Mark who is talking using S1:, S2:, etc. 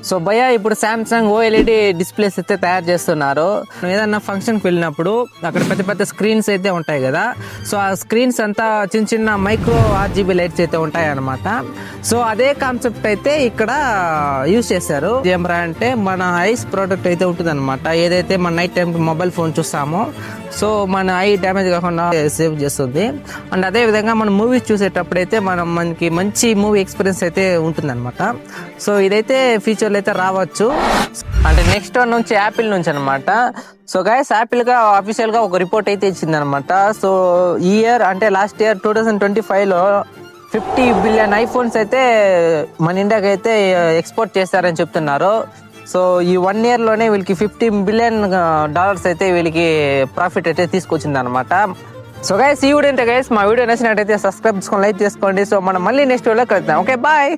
S1: So భయ్య ఇప్పుడు Samsung OLED displays అయితే తయారు చేస్తున్నారు. ఏదన్నా ఫంక్షన్కి వెళ్ళినప్పుడు అక్కడ పెద్ద పెద్ద స్క్రీన్స్ అయితే ఉంటాయి కదా. సో ఆ స్క్రీన్స్ అంతా చిన్న చిన్న మైక్రో RGB లైట్స్ అయితే ఉంటాయి అనమాట. సో అదే కాన్సెప్ట్ అయితే ఇక్కడ యూజ్ చేశారు. ఏమరా అంటే మన ఐస్ ప్రోడక్ట్ అయితే ఉంటుంది అనమాట. ఏదైతే మన నైట్ టైం మొబైల్ ఫోన్ చూస్తామో సో మన ఐ డ్యామేజ్ కాకుండా సేవ్ చేస్తుంది. అండ్ అదే విధంగా మనం మూవీస్ చూసేటప్పుడు అయితే మనకి మంచి మూవీ ఎక్స్పీరియన్స్ అయితే ఉంటుంది అనమాట. సో ఇదైతే ఫ్యూచర్లో అయితే రావచ్చు. అంటే నెక్స్ట్ వన్ నుంచి యాపిల్ నుంచి అనమాట. సో గైస్ యాపిల్ గా అఫీషియల్ గా ఒక రిపోర్ట్ అయితే ఇచ్చింది అనమాట. సో ఈ ఇయర్ అంటే లాస్ట్ ఇయర్ 2025లో 50 బిలియన్ ఐఫోన్స్ అయితే మన ఇండియాకి అయితే ఎక్స్పోర్ట్ చేస్తారని చెప్తున్నారు. సో ఈ 1 year లోనే వీళ్ళకి $15 బిలియన్ అయితే వీళ్ళకి ప్రాఫిట్ అయితే తీసుకొచ్చింది అనమాట. సో గైస్ ఈ వీడియో అంటే గైస్ మా వీడియో నచ్చినట్టయితే సబ్స్క్రైబ్ చేసుకొని లైక్ చేసుకోండి. సో మనం మళ్ళీ నెక్స్ట్ వీడియోలో కలుద్దాం. Okay bye.